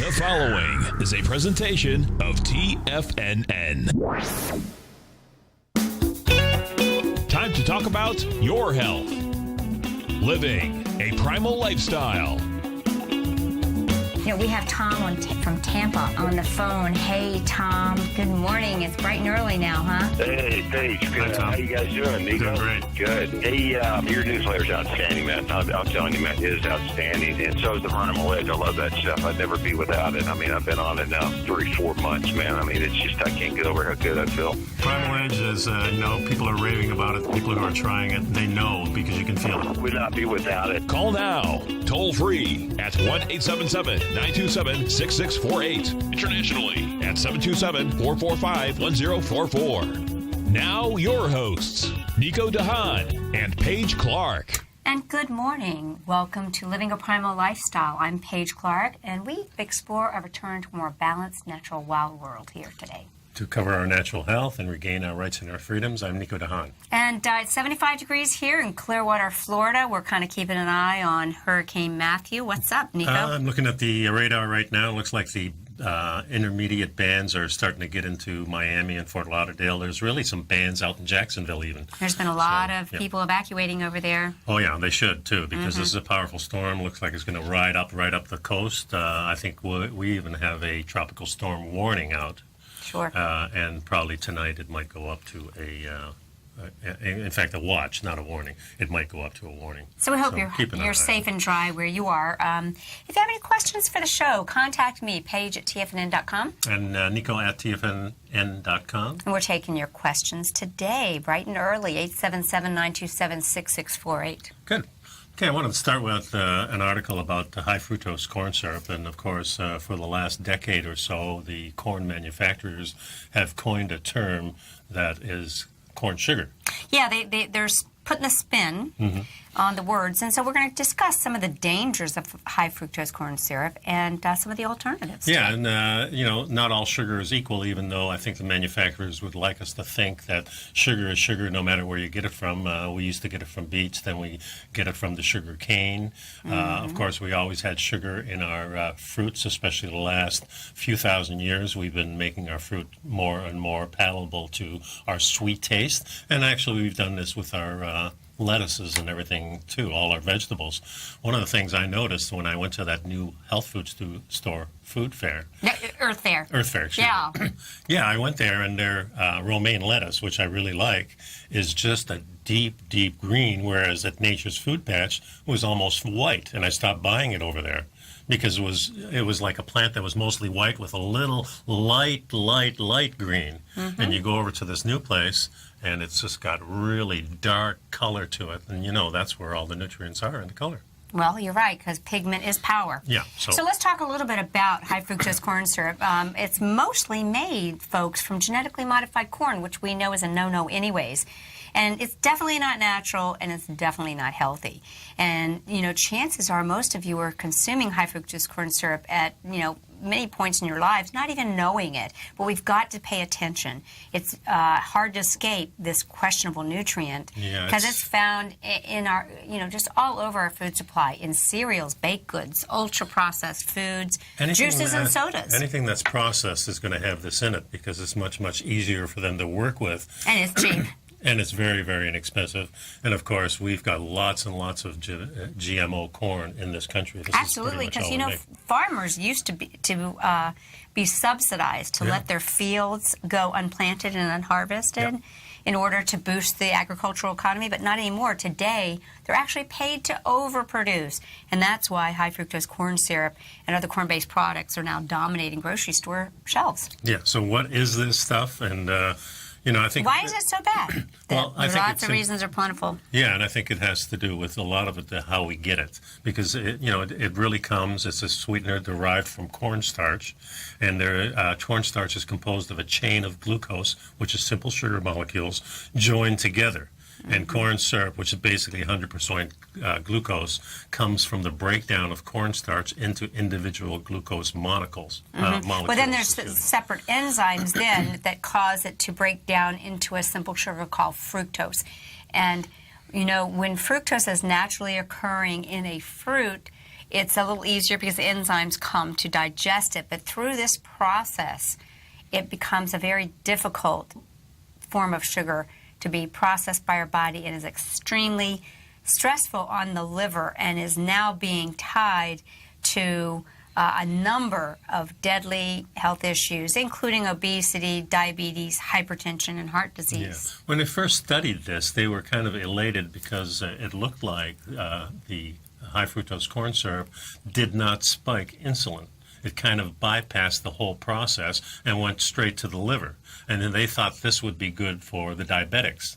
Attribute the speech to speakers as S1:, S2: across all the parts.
S1: The following is a presentation of TFNN. Time to talk about your health. Living a primal lifestyle.
S2: You know, we have Tom from Tampa on the phone. Hey, Tom. Good morning. It's bright and early now, huh?
S3: Hey, Paige. Good.
S4: Hi, Tom.
S3: How you guys doing? Nico?
S4: Doing great.
S3: Good. Hey, your newsletter's outstanding, man. I'm telling you, man, it is outstanding. And so is the Primal Edge. I love that stuff. I'd never be without it. I mean, I've been on it now 3-4 months, man. I mean, it's just, I can't get over how good I feel.
S4: Primal Edge is, people are raving about it. People who are trying it, they know because you can feel it.
S3: Would not be without it.
S1: Call now, toll free at 1-877-927-6648. Internationally at 727-445-1044. Now your hosts, Nico Haan and Paige Clarke.
S2: And good morning. Welcome to Living a Primal Lifestyle. I'm Paige Clarke, and we explore a return to a more balanced, natural, wild world here today.
S4: To cover our natural health and regain our rights and our freedoms, I'm Nico Haan.
S2: And it's 75 degrees here in Clearwater, Florida. We're kind of keeping an eye on Hurricane Matthew. What's up, Nico?
S4: I'm looking at the radar right now. It looks like the intermediate bands are starting to get into Miami and Fort Lauderdale. There's really some bands out in Jacksonville even.
S2: There's been a lot of people evacuating over there.
S4: Oh, yeah, they should, too, because this is a powerful storm. Looks like it's going to ride up right up the coast. I think we even have a tropical storm warning out.
S2: Sure.
S4: And probably tonight it might go up to in fact, a watch, not a warning. It might go up to a warning.
S2: So we hope you're safe and dry where you are. If you have any questions for the show, contact me, Paige at TFNN.com.
S4: And Nico at TFNN.com.
S2: And we're taking your questions today, bright and early, 877-927-6648.
S4: Good. Okay, I wanted to start with an article about the high fructose corn syrup. And, of course, for the last decade or so, the corn manufacturers have coined a term that is corn sugar.
S2: Yeah, they're putting a spin on the words. And so we're going to discuss some of the dangers of high fructose corn syrup and some of the alternatives.
S4: Yeah, and, not all sugar is equal, even though I think the manufacturers would like us to think that sugar is sugar no matter where you get it from. We used to get it from beets, then we get it from the sugar cane. Of course, we always had sugar in our fruits, especially the last few thousand years. We've been making our fruit more and more palatable to our sweet taste. And actually, we've done this with our lettuces and everything too, all our vegetables. One of the things I noticed when I went to that new health food store food fair.
S2: Earth Fair.
S4: Excuse me. Yeah, I went there and their romaine lettuce, which I really like, is just a deep, deep green, whereas at Nature's Food Patch it was almost white, and I stopped buying it over there because it was like a plant that was mostly white with a little light green. And you go over to this new place and it's just got really dark color to it, and that's where all the nutrients are in the color.
S2: Well, you're right, because pigment is power.
S4: Yeah.
S2: So let's talk a little bit about high fructose corn syrup. It's mostly made, folks, from genetically modified corn, which we know is a no-no anyways. And it's definitely not natural, and it's definitely not healthy. And, chances are most of you are consuming high fructose corn syrup at, many points in your lives, not even knowing it. But we've got to pay attention. It's hard to escape this questionable nutrient because it's found in our, just all over our food supply, in cereals, baked goods, ultra-processed foods, juices and sodas.
S4: Anything that's processed is going to have this in it because it's much, much easier for them to work with.
S2: And it's cheap.
S4: And it's very, very inexpensive. And, of course, we've got lots and lots of GMO corn in this country.
S2: Absolutely, because, farmers used to be subsidized to let their fields go unplanted and unharvested in order to boost the agricultural economy, but not anymore. Today, they're actually paid to overproduce. And that's why high fructose corn syrup and other corn-based products are now dominating grocery store shelves.
S4: Yeah, so what is this stuff? And I think.
S2: Why is it so bad?
S4: Well, I think
S2: lots of reasons are plentiful.
S4: Yeah, and I think it has to do with a lot of it how we get it, because it really comes. It's a sweetener derived from cornstarch, and cornstarch is composed of a chain of glucose, which is simple sugar molecules joined together. And corn syrup, which is basically 100% glucose, comes from the breakdown of cornstarch into individual glucose moleccules.
S2: But then there's separate enzymes then that cause it to break down into a simple sugar called fructose. And, when fructose is naturally occurring in a fruit, it's a little easier because the enzymes come to digest it. But through this process, it becomes a very difficult form of sugar to be processed by our body and is extremely stressful on the liver and is now being tied to a number of deadly health issues, including obesity, diabetes, hypertension, and heart disease.
S4: Yeah. When they first studied this, they were kind of elated because it looked like the high fructose corn syrup did not spike insulin. It kind of bypassed the whole process and went straight to the liver. And then they thought this would be good for the diabetics.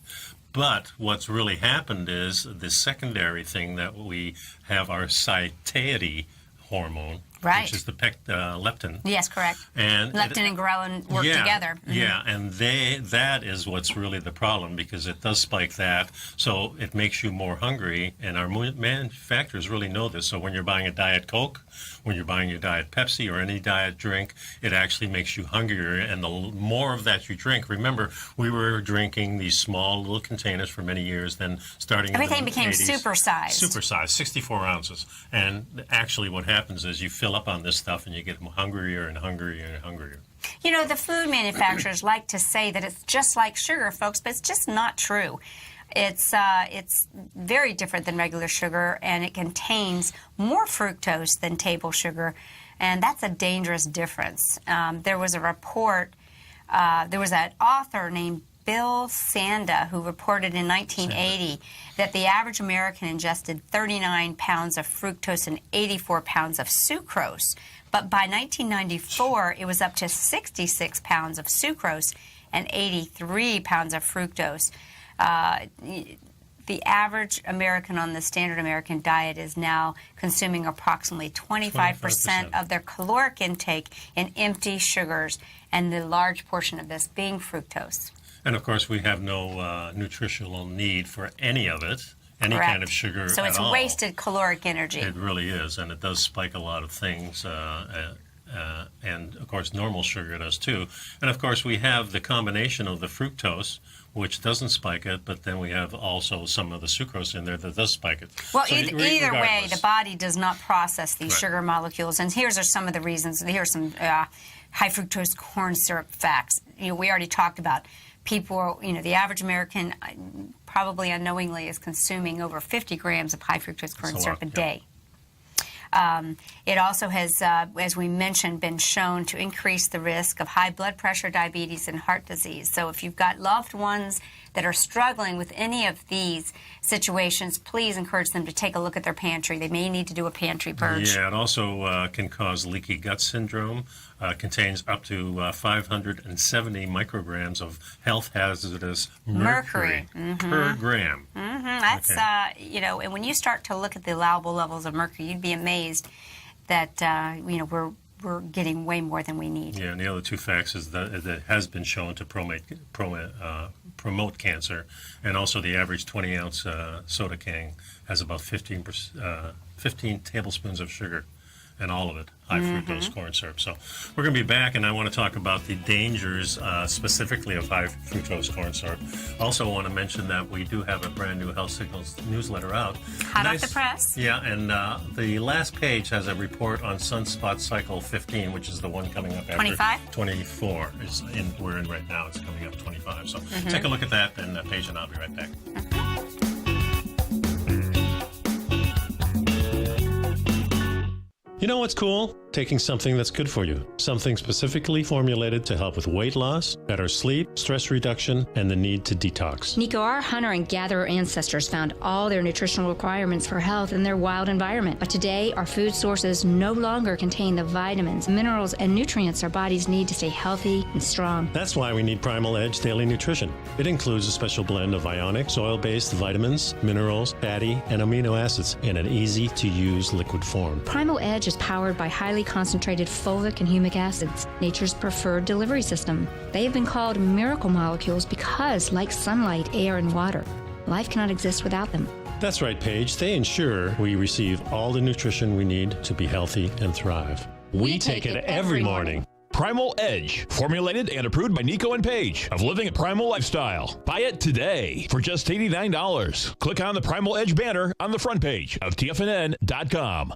S4: But what's really happened is the secondary thing that we have our satiety hormone,
S2: right,
S4: which is the leptin.
S2: Yes, correct.
S4: And
S2: leptin and ghrelin work together. Mm-hmm.
S4: Yeah, and that is what's really the problem, because it does spike that, so it makes you more hungry, and our manufacturers really know this. So when you're buying a Diet Coke, when you're buying your Diet Pepsi or any diet drink, it actually makes you hungrier, and the more of that you drink, remember, we were drinking these small little containers for many years, then starting
S2: everything
S4: in the
S2: became
S4: 80s,
S2: supersized.
S4: Supersized, 64 ounces. And actually what happens is you fill up on this stuff and you get hungrier and hungrier and hungrier.
S2: You know, the food manufacturers like to say that it's just like sugar, folks, but it's just not true. It's very different than regular sugar, and it contains more fructose than table sugar, and that's a dangerous difference. There was a report, there was an author named Bill Sanda who reported in 1980 that the average American ingested 39 pounds of fructose and 84 pounds of sucrose. But by 1994, it was up to 66 pounds of sucrose and 83 pounds of fructose. The average American on the standard American diet is now consuming approximately 25% of their caloric intake in empty sugars, and the large portion of this being fructose.
S4: And of course, we have no nutritional need for any of it, any
S2: Correct.
S4: kind of sugar
S2: so
S4: at
S2: it's
S4: all.
S2: Wasted caloric energy.
S4: It really is, and it does spike a lot of things. And of course, normal sugar does too. And of course, we have the combination of the fructose, which doesn't spike it, but then we have also some of the sucrose in there that does spike it.
S2: Well,
S4: So
S2: either way, the body does not process these
S4: Right.
S2: sugar molecules. And here's some of the reasons. Here's some high fructose corn syrup facts. You know, we already talked about people, you know, the average American probably unknowingly is consuming over 50 grams of high fructose corn syrup a day. It also has, as we mentioned, been shown to increase the risk of high blood pressure, diabetes, and heart disease. So if you've got loved ones that are struggling with any of these situations, please encourage them to take a look at their pantry. They may need to do a pantry purge.
S4: Yeah, it also can cause leaky gut syndrome. Contains up to 570 micrograms of health hazardous mercury per gram.
S2: That's, you know, and when you start to look at the allowable levels of mercury, you'd be amazed that, you know, we're getting way more than we need.
S4: Yeah, and the other two facts is that it has been shown to promote cancer, and also the average 20-ounce soda can has about 15 tablespoons of sugar, and all of it high fructose corn syrup. So we're going to be back, and I want to talk about the dangers specifically of high fructose corn syrup. Also want to mention that we do have a brand new Health Signals newsletter out.
S2: Hot off the press.
S4: Yeah, and the last page has a report on sunspot cycle 15, which is the one coming up after
S2: 25?
S4: 24. We're in right now. It's coming up 25. So take a look at that, and Paige and I'll be right back. You know what's cool? Taking something that's good for you. Something specifically formulated to help with weight loss, better sleep, stress reduction, and the need to detox.
S5: Nico, our hunter and gatherer ancestors found all their nutritional requirements for health in their wild environment. But today, our food sources no longer contain the vitamins, minerals, and nutrients our bodies need to stay healthy and strong.
S4: That's why we need Primal Edge Daily Nutrition. It includes a special blend of ionic, soil-based vitamins, minerals, fatty, and amino acids in an easy-to-use liquid form.
S5: Primal Edge is powered by highly concentrated fulvic and humic acids, nature's preferred delivery system. They have been called miracle molecules because, like sunlight, air, and water, life cannot exist without them.
S4: That's right, Paige. They ensure we receive all the nutrition we need to be healthy and thrive. We take it every morning.
S1: Primal Edge, formulated and approved by Nico and Paige of Living a Primal Lifestyle. Buy it today for just $89. Click on the Primal Edge banner on the front page of TFNN.com.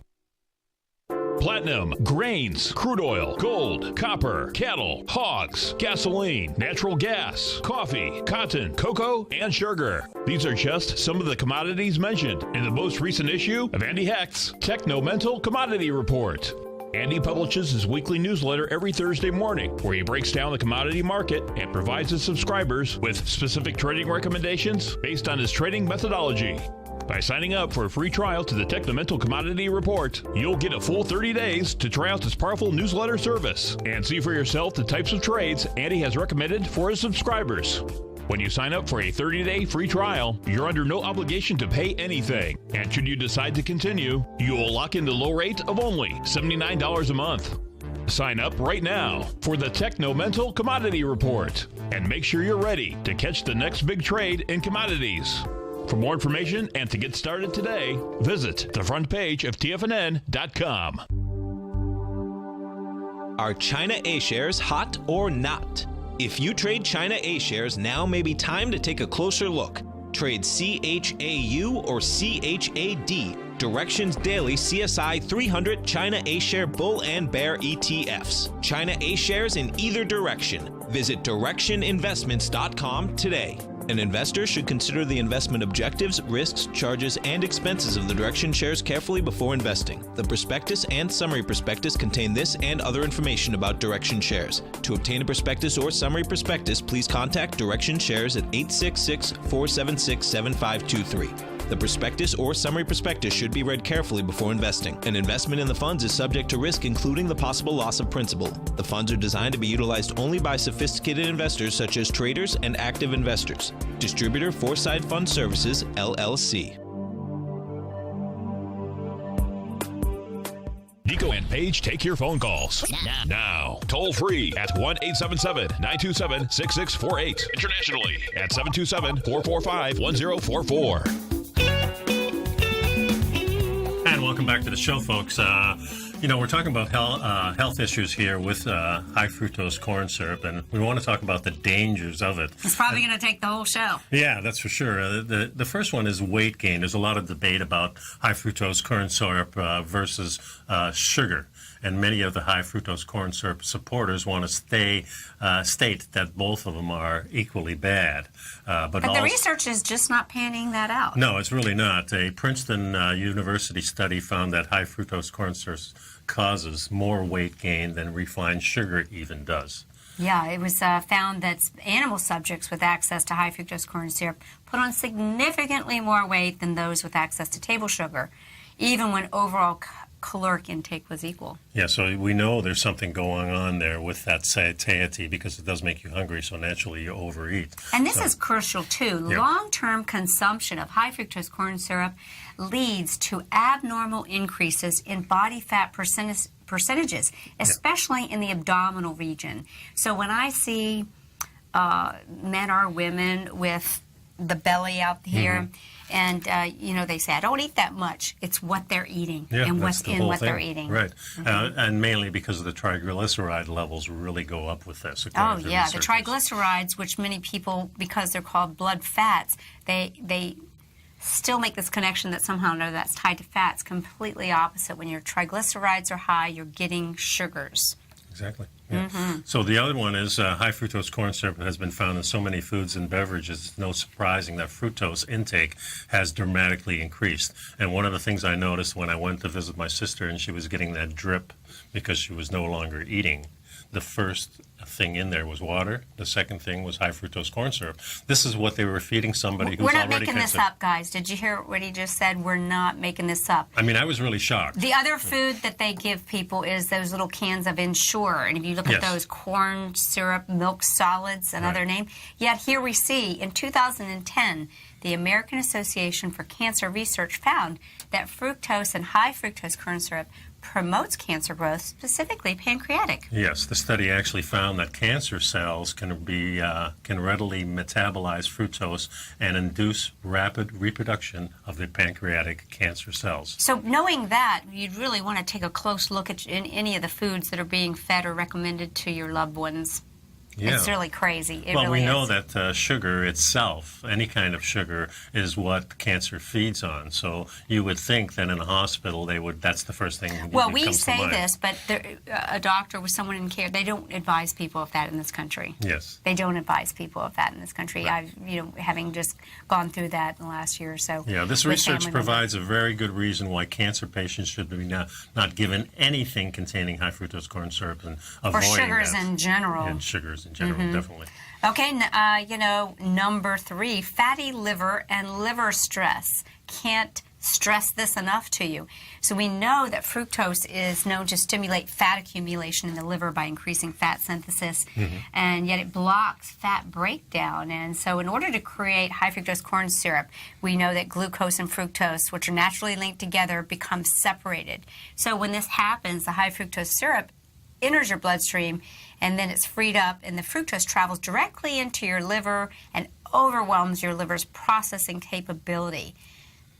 S1: platinum, grains, crude oil, gold, copper, cattle, hogs, gasoline, natural gas, coffee, cotton, cocoa, and sugar. These are just some of the commodities mentioned in the most recent issue of Andy Hecht's Techno-Mental Commodity Report. Andy publishes his weekly newsletter every Thursday morning, where he breaks down the commodity market and provides his subscribers with specific trading recommendations based on his trading methodology. By signing up for a free trial to the Techno-Mental Commodity Report, you'll get a full 30 days to try out this powerful newsletter service and see for yourself the types of trades Andy has recommended for his subscribers. When you sign up for a 30-day free trial, you're under no obligation to pay anything. And should you decide to continue, you will lock in the low rate of only $79 a month. Sign up right now for the Techno-Mental Commodity Report and make sure you're ready to catch the next big trade in commodities. For more information and to get started today, visit the front page of TFNN.com.
S6: Are China A-shares hot or not? If you trade China A-shares, now may be time to take a closer look. Trade CHAU or CHAD, Directions Daily CSI 300 China A-share Bull and Bear ETFs. China A-shares in either direction. Visit directioninvestments.com today. An investor should consider the investment objectives, risks, charges, and expenses of the Direction shares carefully before investing. The prospectus and summary prospectus contain this and other information about Direction shares. To obtain a prospectus or summary prospectus, please contact Direction shares at 866-476-7523. The prospectus or summary prospectus should be read carefully before investing. An investment in the funds is subject to risk, including the possible loss of principal. The funds are designed to be utilized only by sophisticated investors such as traders and active investors. Distributor Foreside Fund Services, LLC.
S1: Nico and Paige take your phone calls now. Toll free at 1-877-927-6648. Internationally at 727-445-1044.
S4: And welcome back to the show, folks. We're talking about health issues here with high fructose corn syrup, and we want to talk about the dangers of it.
S2: It's probably going to take the whole show.
S4: Yeah, that's for sure. The first one is weight gain. There's a lot of debate about high fructose corn syrup versus sugar. And many of the high fructose corn syrup supporters want to state that both of them are equally bad. But
S2: the research is just not panning that out.
S4: No, it's really not. A Princeton University study found that high fructose corn syrup causes more weight gain than refined sugar even does.
S2: Yeah, it was found that animal subjects with access to high fructose corn syrup put on significantly more weight than those with access to table sugar, even when overall caloric intake was equal.
S4: Yeah, so we know there's something going on there with that satiety because it does make you hungry, so naturally you overeat.
S2: And this is crucial too.
S4: Yeah.
S2: Long-term consumption of high fructose corn syrup leads to abnormal increases in body fat percentages, especially in the abdominal region. So when I see men or women with the belly out here, and they say, I don't eat that much. It's what they're eating and what's in what they're eating.
S4: Right. And mainly because of the triglyceride levels really go up with this.
S2: Oh, yeah. The triglycerides, which many people, because they're called blood fats, they still make this connection that somehow or another that's tied to fats. Completely opposite. When your triglycerides are high, you're getting sugars.
S4: Exactly. Yeah. So the other one is high fructose corn syrup has been found in so many foods and beverages. It's no surprising that fructose intake has dramatically increased. And one of the things I noticed when I went to visit my sister and she was getting that drip because she was no longer eating, the first thing in there was water. The second thing was high fructose corn syrup. This is what they were feeding somebody who's already
S2: We're not making this up, guys. Did you hear what he just said? We're not making this up.
S4: I mean, I was really shocked.
S2: The other food that they give people is those little cans of Ensure. And if you look at those corn syrup milk solids, another name. Yet here we see in 2010, the American Association for Cancer Research found that fructose and high fructose corn syrup promotes cancer growth, specifically pancreatic.
S4: Yes, the study actually found that cancer cells can readily metabolize fructose and induce rapid reproduction of the pancreatic cancer cells.
S2: So knowing that, you'd really want to take a close look at any of the foods that are being fed or recommended to your loved ones.
S4: Yeah.
S2: It's really crazy. It
S4: Well,
S2: really
S4: we know
S2: is.
S4: that sugar itself, any kind of sugar, is what cancer feeds on. So you would think that in a hospital, that's the first thing that
S2: Well,
S4: comes
S2: we
S4: to
S2: say
S4: mind.
S2: this, but a doctor with someone in care, they don't advise people of that in this country.
S4: Yes.
S2: They don't advise people of that in this country. I've, having just gone through that in the last year or so.
S4: Yeah, this
S2: with
S4: research
S2: family
S4: provides a very good reason why cancer patients should be not given anything containing high fructose corn syrup and
S2: members. Or
S4: avoiding
S2: sugars
S4: that.
S2: in general.
S4: And sugars in general, definitely.
S2: Okay, number 3, fatty liver and liver stress. Can't stress this enough to you. So we know that fructose is known to stimulate fat accumulation in the liver by increasing fat synthesis, and yet it blocks fat breakdown. And so in order to create high fructose corn syrup, we know that glucose and fructose, which are naturally linked together, become separated. So when this happens, the high fructose syrup enters your bloodstream, and then it's freed up, and the fructose travels directly into your liver and overwhelms your liver's processing capability.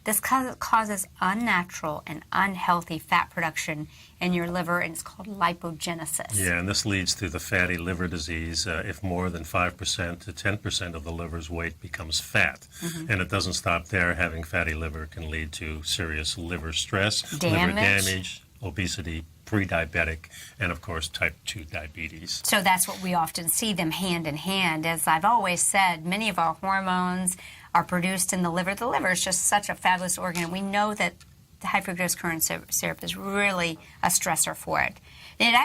S2: This causes unnatural and unhealthy fat production in your liver, and it's called lipogenesis.
S4: Yeah, and this leads to the fatty liver disease if more than 5% to 10% of the liver's weight becomes fat. And it doesn't stop there. Having fatty liver can lead to serious liver stress, liver damage, obesity, pre-diabetic, and of course type 2 diabetes.
S2: So that's what we often see them hand in hand. As I've always said, many of our hormones are produced in the liver. The liver is just such a fabulous organ, and we know that the high fructose corn syrup is really a stressor for it. And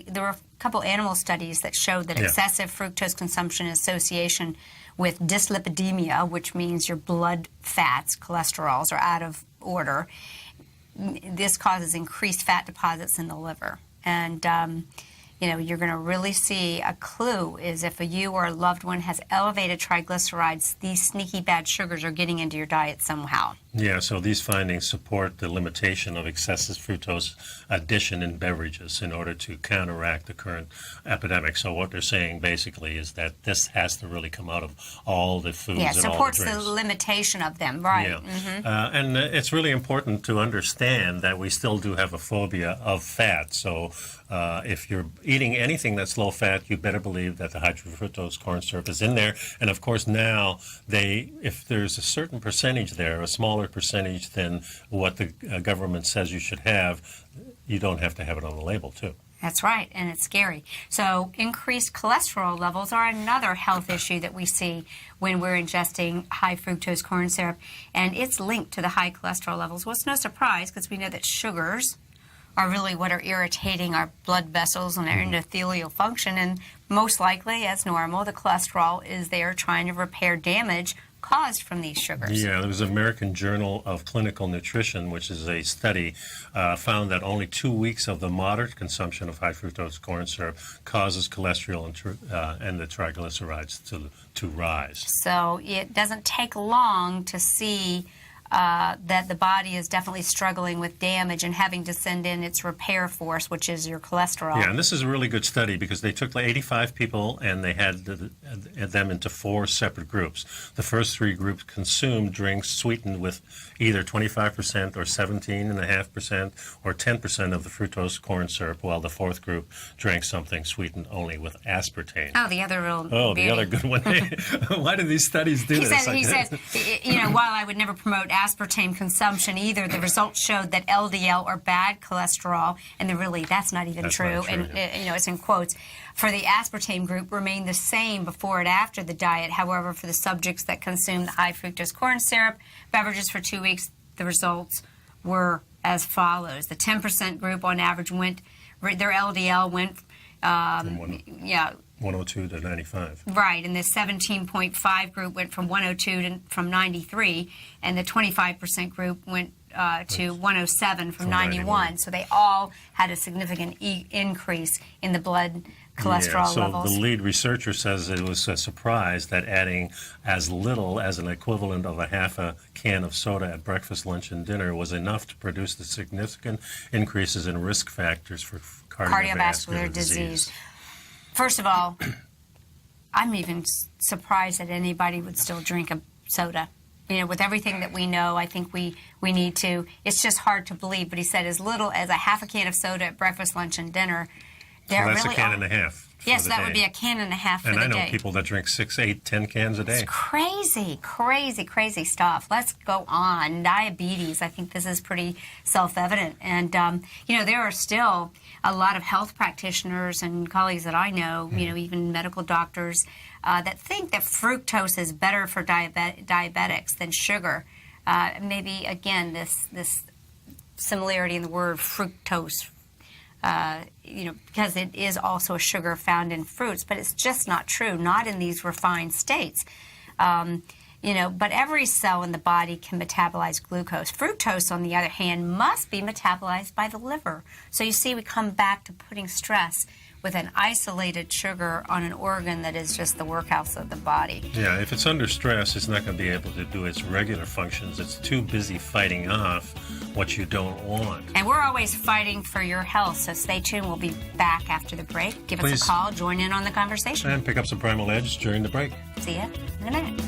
S2: there were a couple animal studies that showed that excessive fructose consumption in association with dyslipidemia, which means your blood fats, cholesterols, are out of order. This causes increased fat deposits in the liver. And, you're going to really see a clue is if you or a loved one has elevated triglycerides, these sneaky bad sugars are getting into your diet somehow.
S4: Yeah, so these findings support the limitation of excessive fructose addition in beverages in order to counteract the current epidemic. So what they're saying basically is that this has to really come out of all the foods and all the
S2: supports
S4: drinks.
S2: the limitation of them, right.
S4: Yeah. And it's really important to understand that we still do have a phobia of fat. So if you're eating anything that's low fat, you better believe that the high fructose corn syrup is in there. And of course now, if there's a certain percentage there, a smaller percentage than what the government says you should have, you don't have to have it on the label too.
S2: That's right, and it's scary. So increased cholesterol levels are another health issue that we see when we're ingesting high fructose corn syrup, and it's linked to the high cholesterol levels. Well, it's no surprise because we know that sugars are really what are irritating our blood vessels and our endothelial function, and most likely, as normal, the cholesterol is there trying to repair damage caused from these sugars.
S4: Yeah, there was an American Journal of Clinical Nutrition, which is a study, found that only 2 weeks of the moderate consumption of high fructose corn syrup causes cholesterol and the triglycerides to rise.
S2: So it doesn't take long to see that the body is definitely struggling with damage and having to send in its repair force, which is your cholesterol.
S4: Yeah, and this is a really good study because they took 85 people and they had them into 4 separate groups. The first 3 groups consumed drinks sweetened with either 25% or 17.5% or 10% of the fructose corn syrup, while the 4th group drank something sweetened only with aspartame.
S2: Oh, the other real beauty.
S4: The other good one. Why do these studies do this?
S2: He says, while I would never promote aspartame consumption either, the results showed that LDL or bad cholesterol, and that's not even true.
S4: Not true,
S2: and it's in quotes, for the aspartame group remained the same before and after the diet. However, for the subjects that consumed the high fructose corn syrup beverages for 2 weeks, the results were as follows. The 10% group on average their LDL went,
S4: 102 to 95.
S2: Right, and the 17.5 group went from 102 from 93, and the 25% group went to 107 from 91. So they all had a significant increase in the blood cholesterol levels.
S4: So the lead researcher says it was a surprise that adding as little as an equivalent of a half a can of soda at breakfast, lunch, and dinner was enough to produce the significant increases in risk factors for cardiovascular disease.
S2: First of all, I'm even surprised that anybody would still drink a soda. With everything that we know, I think we need to. It's just hard to believe. But he said as little as a half a can of soda at breakfast, lunch, and dinner. There
S4: Well, that's
S2: really
S4: a can
S2: are.
S4: and a half.
S2: Yes, that would be a can and a half for
S4: and
S2: the
S4: I know
S2: day.
S4: people that drink 6, 8, 10 cans a day.
S2: It's crazy stuff. Let's go on. Diabetes, I think this is pretty self-evident. And, there are still a lot of health practitioners and colleagues that I know, even medical doctors, that think that fructose is better for diabetics than sugar. Maybe, again, this similarity in the word fructose, because it is also a sugar found in fruits, but it's just not true, not in these refined states. But every cell in the body can metabolize glucose. Fructose, on the other hand, must be metabolized by the liver. So you see, we come back to putting stress with an isolated sugar on an organ that is just the workhouse of the body.
S4: Yeah, if it's under stress, it's not going to be able to do its regular functions. It's too busy fighting off what you don't want.
S2: And we're always fighting for your health, so stay tuned. We'll be back after the break. Give us
S4: Please.
S2: a call, join in on the conversation.
S4: And pick up some Primal Edge during the break.
S2: See you in a minute.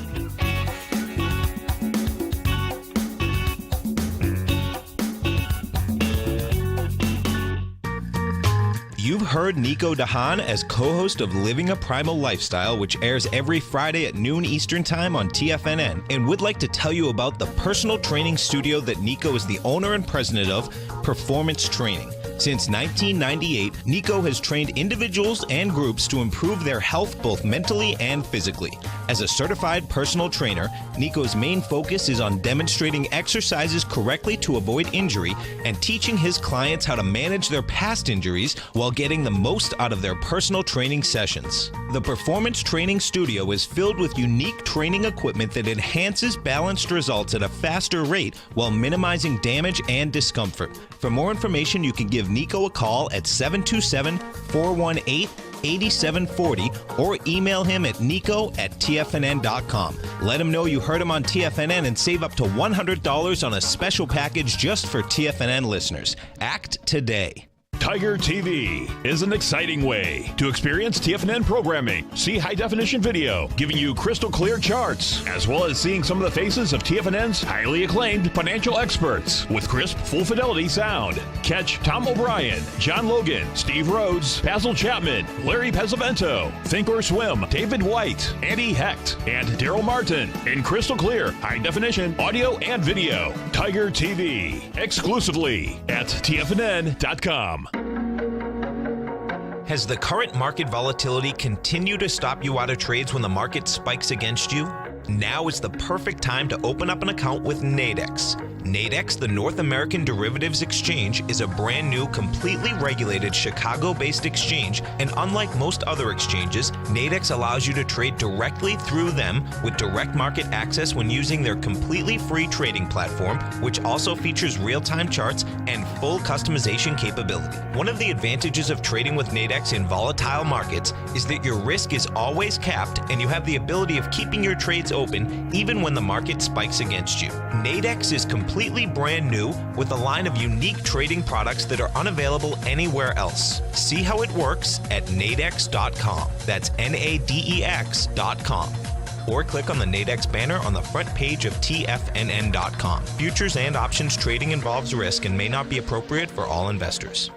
S6: You've heard Nico de Haan as co-host of Living a Primal Lifestyle, which airs every Friday at noon Eastern Time on TFNN, and would like to tell you about the personal training studio that Nico is the owner and president of, Performance Training. Since 1998, Nico has trained individuals and groups to improve their health both mentally and physically. As a certified personal trainer, Nico's main focus is on demonstrating exercises correctly to avoid injury and teaching his clients how to manage their past injuries while getting the most out of their personal training sessions. The Performance Training Studio is filled with unique training equipment that enhances balanced results at a faster rate while minimizing damage and discomfort. For more information, you can give Nico a call at 727-418-8740 or email him at nico@tfnn.com. Let him know you heard him on TFNN and save up to $100 on a special package just for TFNN listeners. Act today.
S1: Tiger TV is an exciting way to experience TFNN programming. See high-definition video giving you crystal clear charts, as well as seeing some of the faces of TFNN's highly acclaimed financial experts with crisp, full-fidelity sound. Catch Tom O'Brien, John Logan, Steve Rhodes, Basil Chapman, Larry Pesavento, Think or Swim, David White, Andy Hecht, and Daryl Martin in crystal clear, high-definition audio and video. Tiger TV, exclusively at TFNN.com.
S6: Has the current market volatility continued to stop you out of trades when the market spikes against you? Now is the perfect time to open up an account with Nadex. Nadex, the North American Derivatives Exchange, is a brand new, completely regulated Chicago-based exchange, and unlike most other exchanges, Nadex allows you to trade directly through them with direct market access when using their completely free trading platform, which also features real-time charts and full customization capability. One of the advantages of trading with Nadex in volatile markets is that your risk is always capped and you have the ability of keeping your trades open even when the market spikes against you. Nadex is completely brand new with a line of unique trading products that are unavailable anywhere else. See how it works at nadex.com. That's NADEX.com. Or click on the Nadex banner on the front page of TFNN.com. Futures and options trading involves risk and may not be appropriate for all investors.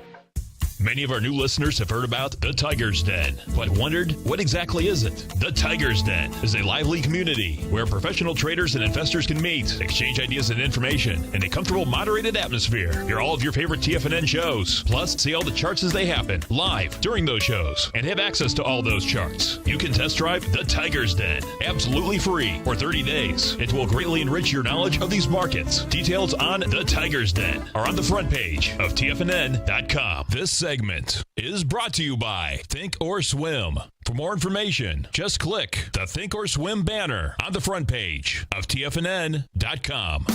S1: Many of our new listeners have heard about the Tiger's Den, but wondered, what exactly is it? The Tiger's Den is a lively community where professional traders and investors can meet, exchange ideas and information in a comfortable, moderated atmosphere. Hear all of your favorite TFNN shows, plus see all the charts as they happen live during those shows, and have access to all those charts. You can test drive the Tiger's Den absolutely free for 30 days. It will greatly enrich your knowledge of these markets. Details on the Tiger's Den are on the front page of TFNN.com. This segment is brought to you by Think or Swim. For more information, just click the Think or Swim banner on the front page of TFNN.com.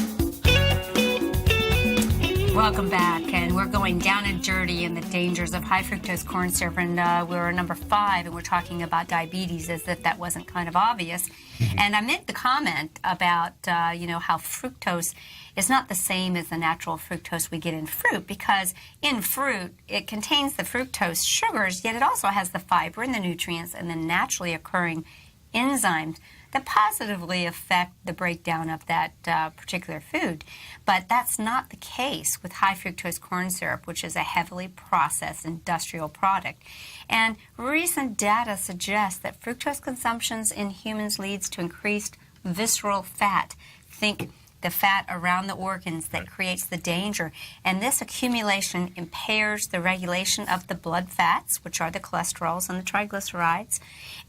S2: Welcome back, and we're going down and dirty in the dangers of high fructose corn syrup, and we're number 5, and we're talking about diabetes as if that wasn't kind of obvious. And I meant the comment about, how fructose is not the same as the natural fructose we get in fruit, because in fruit, it contains the fructose sugars, yet it also has the fiber and the nutrients and the naturally occurring enzymes that positively affect the breakdown of that particular food. But that's not the case with high fructose corn syrup, which is a heavily processed industrial product. And recent data suggests that fructose consumptions in humans leads to increased visceral fat. Think the fat around the organs that creates the danger. And this accumulation impairs the regulation of the blood fats, which are the cholesterols and the triglycerides,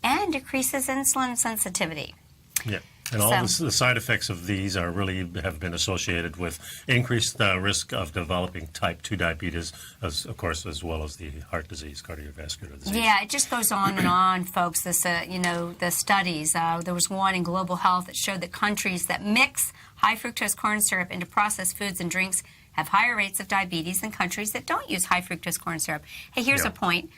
S2: and decreases insulin sensitivity.
S4: Yeah. And all the side effects of these are really have been associated with increased risk of developing type 2 diabetes, as well as the heart disease, cardiovascular disease.
S2: Yeah, it just goes on and on, folks. This, the studies. There was one in Global Health that showed that countries that mix high fructose corn syrup into processed foods and drinks have higher rates of diabetes than countries that don't use high fructose corn syrup. Hey, here's a point.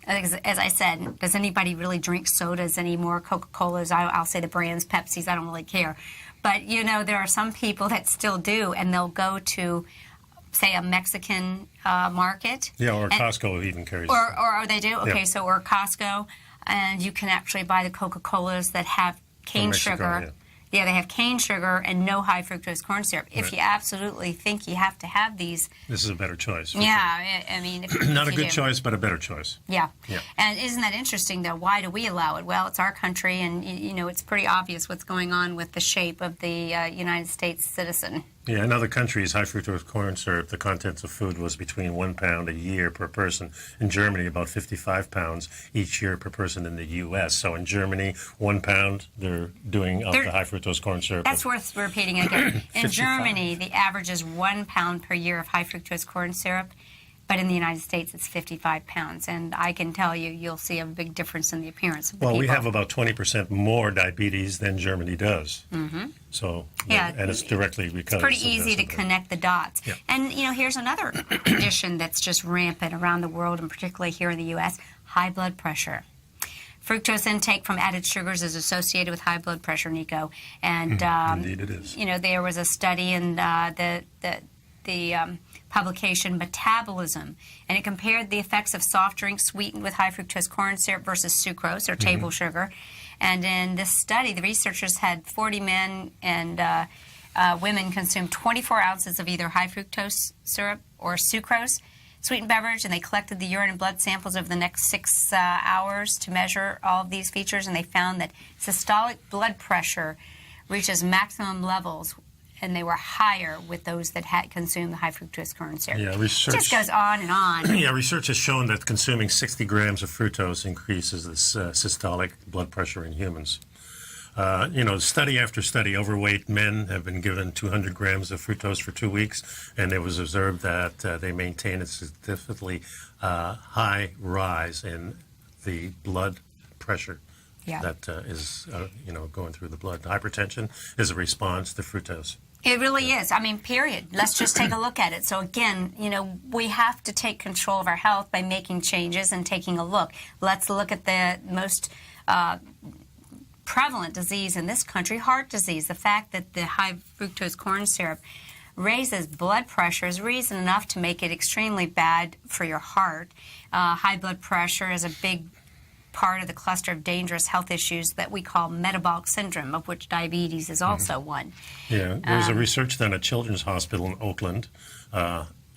S2: As I said, does anybody really drink sodas anymore? Coca-Colas, I'll say the brands, Pepsis, I don't really care. But, there are some people that still do, and they'll go to, say, a Mexican market.
S4: Yeah, or Costco even carries.
S2: Or they do? Okay,
S4: yeah.
S2: or Costco, and you can actually buy the Coca-Colas that have cane sugar.
S4: Yeah.
S2: Yeah, they have cane sugar and no high fructose corn syrup. If you absolutely think you have to have these...
S4: This is a better choice.
S2: Yeah, sure. I mean...
S4: Not a good choice, but a better choice.
S2: Yeah. And isn't that interesting, though? Why do we allow it? Well, it's our country, and, it's pretty obvious what's going on with the shape of the United States citizen.
S4: Yeah, in other countries, high fructose corn syrup, the contents of food was between 1 pound a year per person. In Germany, about 55 pounds each year per person in the U.S. So in Germany, 1 pound they're doing of the high fructose corn syrup.
S2: That's worth repeating again. In Germany, the average is 1 pound per year of high fructose corn syrup. But in the United States, it's 55 pounds. And I can tell you, you'll see a big difference in the appearance of the people.
S4: Well, we have about 20% more diabetes than Germany does.
S2: Mm-hmm.
S4: So,
S2: yeah,
S4: and it's directly because...
S2: It's pretty easy to connect the dots.
S4: Yeah.
S2: And, here's another condition that's just rampant around the world, and particularly here in the U.S., high blood pressure. Fructose intake from added sugars is associated with high blood pressure, Nico. And,
S4: indeed it is.
S2: There was a study in the publication Metabolism, and it compared the effects of soft drinks sweetened with high fructose corn syrup versus sucrose, or table sugar. And in this study, the researchers had 40 men and women consume 24 ounces of either high fructose syrup or sucrose sweetened beverage, and they collected the urine and blood samples over the next 6 hours to measure all of these features, and they found that systolic blood pressure reaches maximum levels, and they were higher with those that had consumed the high fructose corn syrup.
S4: Yeah, research...
S2: It just goes on and on.
S4: Yeah, research has shown that consuming 60 grams of fructose increases this systolic blood pressure in humans. Study after study, overweight men have been given 200 grams of fructose for 2 weeks, and it was observed that they maintain a significantly high rise in the blood pressure that is, going through the blood. Hypertension is a response to fructose.
S2: It really is. I mean, period. Let's just take a look at it. So again, we have to take control of our health by making changes and taking a look. Let's look at the most prevalent disease in this country, heart disease. The fact that the high fructose corn syrup raises blood pressure is reason enough to make it extremely bad for your heart. High blood pressure is a big part of the cluster of dangerous health issues that we call metabolic syndrome, of which diabetes is also one.
S4: Yeah, there was a research done at Children's Hospital in Oakland,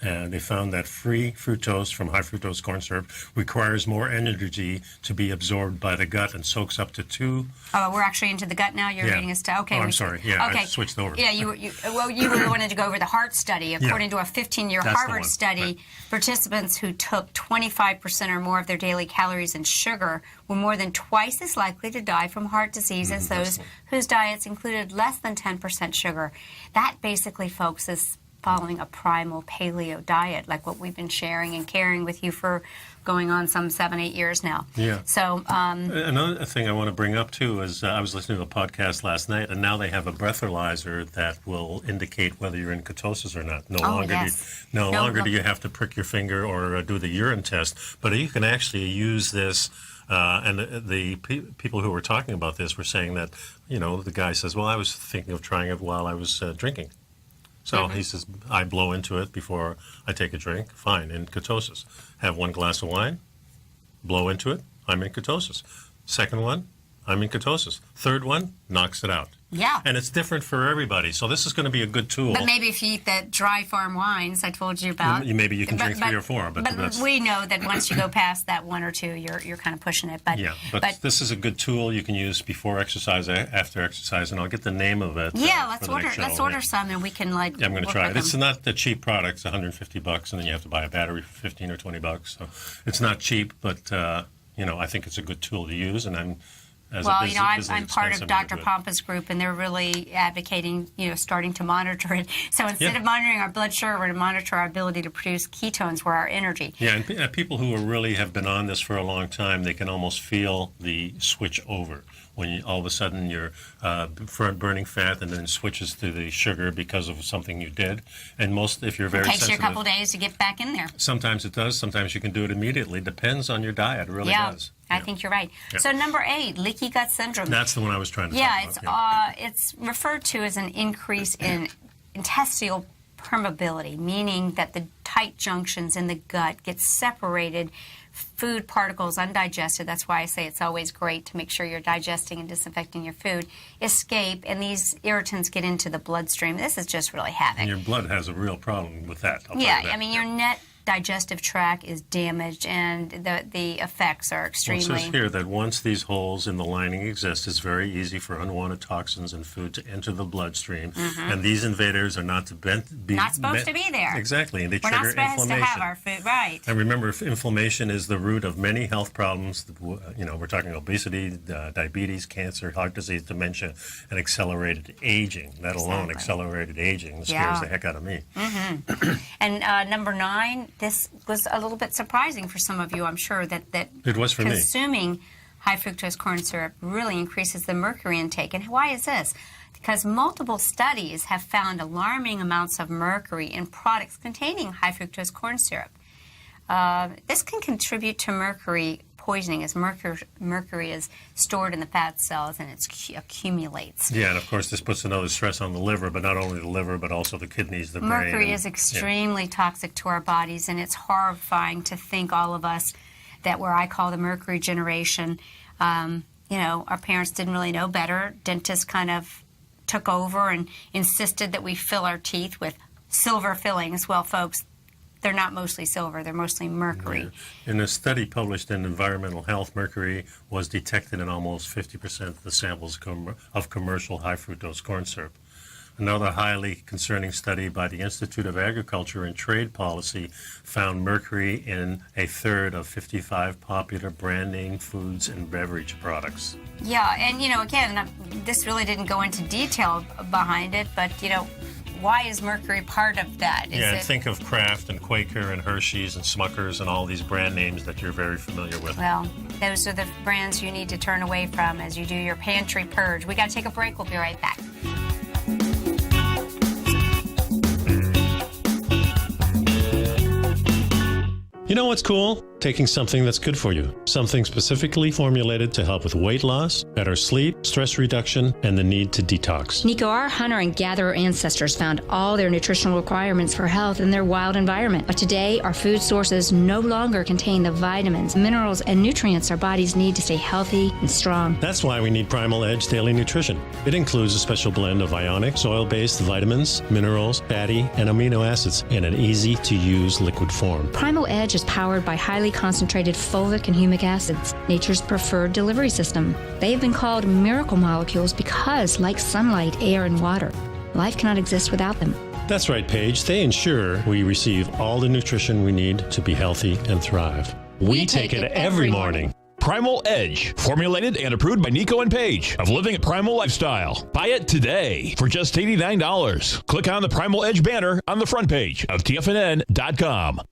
S4: and they found that free fructose from high fructose corn syrup requires more energy to be absorbed by the gut and soaks up to 2...
S2: Oh, we're actually into the gut now? You're reading us to... Okay.
S4: Oh, I'm sorry. Yeah,
S2: okay.
S4: I switched over.
S2: Yeah, you wanted to go over the heart study. According to a 15-year Harvard study, participants who took 25% or more of their daily calories in sugar were more than twice as likely to die from heart disease as those whose diets included less than 10% sugar. That basically, folks, is following a primal paleo diet, like what we've been sharing and caring with you for going on some 7-8 years now.
S4: Yeah.
S2: So
S4: another thing I want to bring up too is I was listening to a podcast last night, and now they have a breathalyzer that will indicate whether you're in ketosis or not. No longer do you have to prick your finger or do the urine test, but you can actually use this. And the people who were talking about this were saying that, the guy says, well, I was thinking of trying it while I was drinking. So he says, I blow into it before I take a drink. Fine, in ketosis. Have 1 glass of wine, blow into it, I'm in ketosis. Second one, I'm in ketosis. Third one knocks it out.
S2: Yeah.
S4: And it's different for everybody. So this is going to be a good tool.
S2: But maybe if you eat the dry farm wines I told you about.
S4: Maybe you can drink 3 or 4. But
S2: we know that once you go past that 1 or 2, you're kind of pushing it. But
S4: this is a good tool you can use before exercise, after exercise, and I'll get the name of it.
S2: Let's order some, and we can
S4: I'm going to try it. It's not the cheap product. It's $150, and then you have to buy a battery for $15 or $20. So it's not cheap, but I think it's a good tool to use, and I'm part of Dr. Pompa's group, and they're really advocating, starting to monitor it. So instead of monitoring our blood sugar, we're going to monitor our ability to produce ketones, where our energy. Yeah, and people who really have been on this for a long time, they can almost feel the switch over. When all of a sudden you're burning fat and then it switches to the sugar because of something you did. And if you're very sensitive.
S2: It takes you a couple days to get back in there.
S4: Sometimes it does. Sometimes you can do it immediately. Depends on your diet. It really does.
S2: I think you're right. Yeah. So number 8, leaky gut syndrome.
S4: That's the one I was trying to talk about.
S2: It's referred to as an increase in intestinal permeability, meaning that the tight junctions in the gut get separated, food particles undigested, that's why I say it's always great to make sure you're digesting and disinfecting your food, escape, and these irritants get into the bloodstream. This is just really havoc.
S4: And your blood has a real problem with that.
S2: Your net digestive tract is damaged, and the effects are extremely...
S4: Well, it says here that once these holes in the lining exist, it's very easy for unwanted toxins and food to enter the bloodstream, and these invaders are not supposed to be there. Exactly, and they trigger inflammation. We're not supposed to have our food, right. And remember, inflammation is the root of many health problems. We're talking obesity, diabetes, cancer, heart disease, dementia, and accelerated aging. That alone, accelerated aging, scares the heck out of me.
S2: And number 9, this was a little bit surprising for some of you, I'm sure, that
S4: it was for
S2: consuming high fructose corn syrup really increases the mercury intake. And why is this? Because multiple studies have found alarming amounts of mercury in products containing high fructose corn syrup. This can contribute to mercury poisoning, as mercury is stored in the fat cells and it accumulates.
S4: Yeah, and of course this puts another stress on the liver, but not only the liver, but also the kidneys, the brain.
S2: Mercury is extremely toxic to our bodies, and it's horrifying to think, all of us, that I call the mercury generation. Our parents didn't really know better. Dentists kind of took over and insisted that we fill our teeth with silver fillings. Well, folks, they're not mostly silver, they're mostly mercury.
S4: Yeah. In a study published in Environmental Health, mercury was detected in almost 50% of the samples of commercial high fructose corn syrup. Another highly concerning study by the Institute of Agriculture and Trade Policy found mercury in a third of 55 popular brand name foods and beverage products.
S2: Yeah, and again, this really didn't go into detail behind it, but why is mercury part of that?
S4: Think of Kraft and Quaker and Hershey's and Smucker's and all these brand names that you're very familiar with.
S2: Well, those are the brands you need to turn away from as you do your pantry purge. We got to take a break. We'll be right back.
S4: You know what's cool? Taking something that's good for you. Something specifically formulated to help with weight loss, better sleep, stress reduction, and the need to detox.
S5: Nico, our hunter and gatherer ancestors found all their nutritional requirements for health in their wild environment. But today, our food sources no longer contain the vitamins, minerals, and nutrients our bodies need to stay healthy and strong.
S4: That's why we need Primal Edge Daily Nutrition. It includes a special blend of ionic, soil-based vitamins, minerals, fatty, and amino acids in an easy-to-use liquid form.
S5: Primal Edge is powered by highly concentrated fulvic and humic acids, nature's preferred delivery system. They have been called miracle molecules because, like sunlight, air, and water, life cannot exist without them.
S4: That's right, Paige. They ensure we receive all the nutrition we need to be healthy and thrive. We take it every morning.
S1: Primal Edge, formulated and approved by Nico and Paige of Living a Primal Lifestyle. Buy it today for just $89. Click on the Primal Edge banner on the front page of TFNN.com.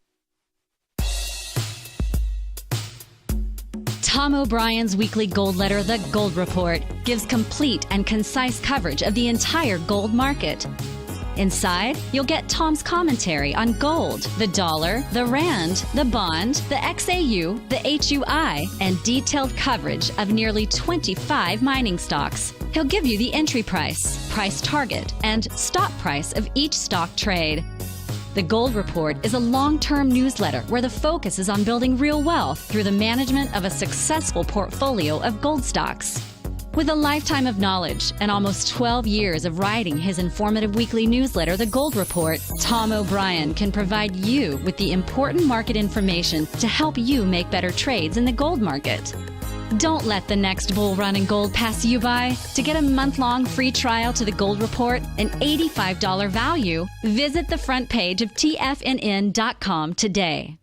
S7: Tom O'Brien's weekly gold letter, The Gold Report, gives complete and concise coverage of the entire gold market. Inside, you'll get Tom's commentary on gold, the dollar, the rand, the bond, the XAU, the HUI, and detailed coverage of nearly 25 mining stocks. He'll give you the entry price, price target, and stop price of each stock trade. The Gold Report is a long-term newsletter where the focus is on building real wealth through the management of a successful portfolio of gold stocks. With a lifetime of knowledge and almost 12 years of writing his informative weekly newsletter, The Gold Report, Tom O'Brien can provide you with the important market information to help you make better trades in the gold market. Don't let the next bull run in gold pass you by. To get a month-long free trial to The Gold Report, an $85 value, visit the front page of TFNN.com today.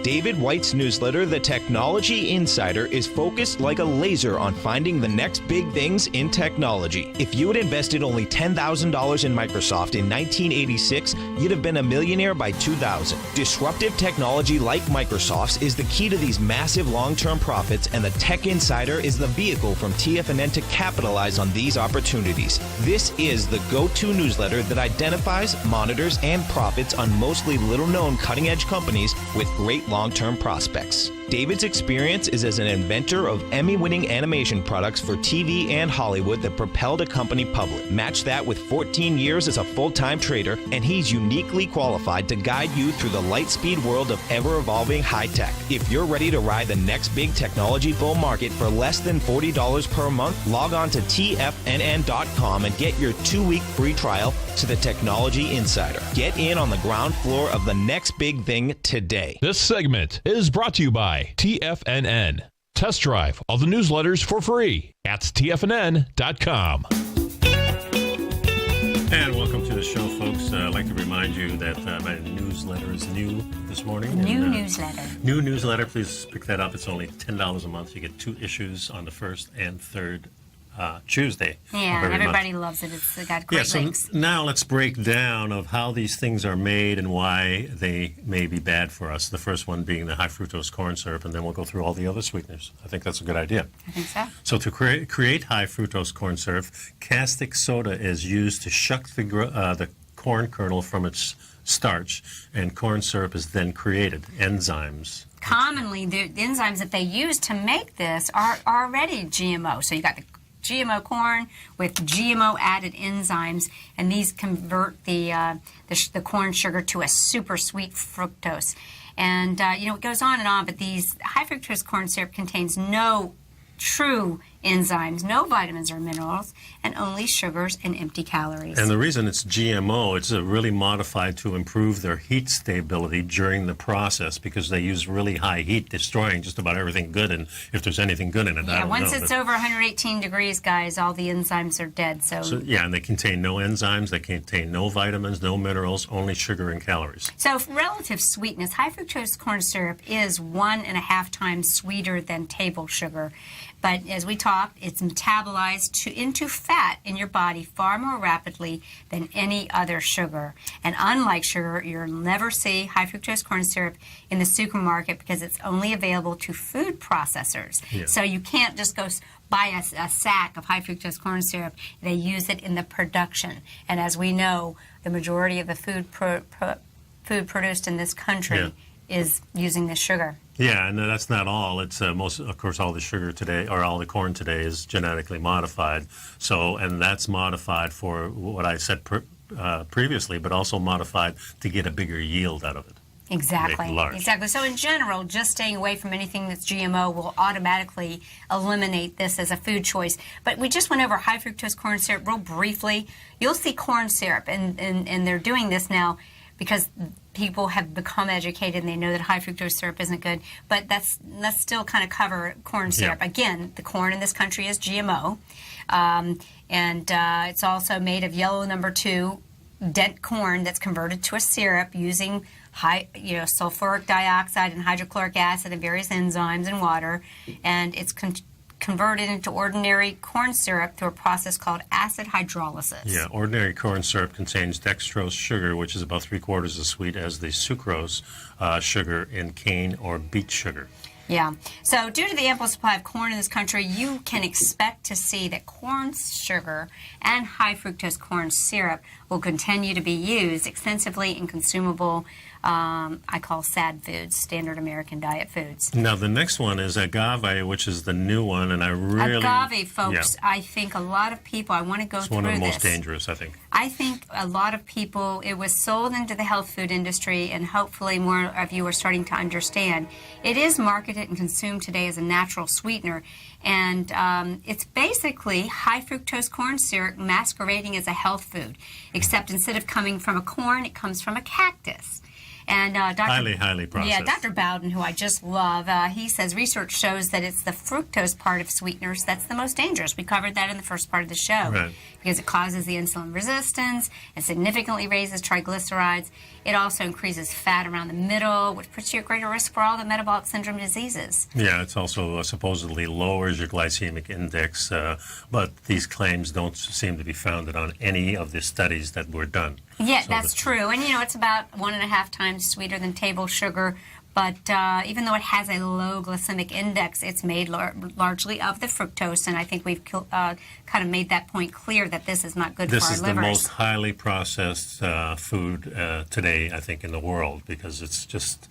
S6: David White's newsletter, The Technology Insider, is focused like a laser on finding the next big things in technology. If you had invested only $10,000 in Microsoft in 1986, you'd have been a millionaire by 2000. Disruptive technology like Microsoft's is the key to these massive long-term profits, and the Tech Insider is the vehicle from TFNN to capitalize on these opportunities. This is the go-to newsletter that identifies, monitors, and profits on mostly little-known cutting-edge companies with great long-term prospects. David's experience is as an inventor of Emmy-winning animation products for TV and Hollywood that propelled a company public. Match that with 14 years as a full-time trader, and he's uniquely qualified to guide you through the light-speed world of ever-evolving high-tech. If you're ready to ride the next big technology bull market for less than $40 per month, log on to TFNN.com and get your 2-week free trial to the Technology Insider. Get in on the ground floor of the next big thing today.
S1: This segment is brought to you by TFNN. Test drive all the newsletters for free at TFNN.com.
S4: And welcome to the show, folks. I'd like to remind you that my newsletter is new this morning.
S2: Newsletter.
S4: New newsletter. Please pick that up. It's only $10 a month. You get 2 issues on the first and third Tuesday.
S2: Yeah, everybody loves it. It's got great links.
S4: So now let's break down of how these things are made and why they may be bad for us. The first one being the high fructose corn syrup, and then we'll go through all the other sweeteners. I think that's a good idea.
S2: I think so.
S4: So to create high fructose corn syrup, caustic soda is used to shuck the corn kernel from its starch, and corn syrup is then created. Enzymes.
S2: Commonly, the enzymes that they use to make this are already GMO. So you got the GMO corn with GMO added enzymes, and these convert the corn sugar to a super sweet fructose. And it goes on and on, but these high fructose corn syrup contains no true enzymes, no vitamins or minerals, and only sugars and empty calories.
S4: And the reason it's GMO, it's really modified to improve their heat stability during the process, because they use really high heat, destroying just about everything good, and if there's anything good in it, I don't know.
S2: Once it's over 118 degrees, guys, all the enzymes are dead. So
S4: yeah, and they contain no enzymes, they contain no vitamins, no minerals, only sugar and calories.
S2: So relative sweetness, high fructose corn syrup is 1.5 times sweeter than table sugar. But as we talked, it's metabolized into fat in your body far more rapidly than any other sugar. And unlike sugar, you'll never see high fructose corn syrup in the supermarket because it's only available to food processors. Yeah. So you can't just go buy a sack of high fructose corn syrup. They use it in the production. And as we know, the majority of the food produced in this country is using this sugar.
S4: Yeah, and that's not all. It's of course, all the sugar today, or all the corn today, is genetically modified. So, and that's modified for what I said previously, but also modified to get a bigger yield out of it.
S2: Exactly. Exactly. So in general, just staying away from anything that's GMO will automatically eliminate this as a food choice. But we just went over high fructose corn syrup real briefly. You'll see corn syrup, and they're doing this now because people have become educated and they know that high fructose syrup isn't good. But let's still kind of cover corn syrup. Yeah. Again, the corn in this country is GMO, and it's also made of yellow number 2 dent corn that's converted to a syrup using sulfuric dioxide and hydrochloric acid and various enzymes and water, and it's converted into ordinary corn syrup through a process called acid hydrolysis.
S4: Yeah, ordinary corn syrup contains dextrose sugar, which is about 3/4 as sweet as the sucrose sugar in cane or beet sugar.
S2: Yeah. So due to the ample supply of corn in this country, you can expect to see that corn sugar and high fructose corn syrup will continue to be used extensively in consumable, I call SAD foods, standard American diet foods.
S4: Now, the next one is agave, which is the new one, and I really...
S2: Agave, folks, I think a lot of people, I want to go through this.
S4: It's one of the most dangerous, I think.
S2: I think a lot of people, it was sold into the health food industry, and hopefully more of you are starting to understand. It is marketed and consumed today as a natural sweetener, and it's basically high fructose corn syrup masquerading as a health food, except instead of coming from a corn, it comes from a cactus. And
S4: highly processed.
S2: Yeah, Dr. Bowden, who I just love, he says research shows that it's the fructose part of sweeteners that's the most dangerous. We covered that in the first part of the show.
S4: Right.
S2: Because it causes the insulin resistance, it significantly raises triglycerides, it also increases fat around the middle, which puts you at greater risk for all the metabolic syndrome diseases.
S4: Yeah, it's also supposedly lowers your glycemic index, but these claims don't seem to be founded on any of the studies that were done.
S2: Yeah, that's true. And, it's about 1.5 times sweeter than table sugar. But even though it has a low glycemic index, it's made largely of the fructose. And I think we've kind of made that point clear that this is not good for our livers.
S4: This is the most highly processed food today, I think, in the world, because it's just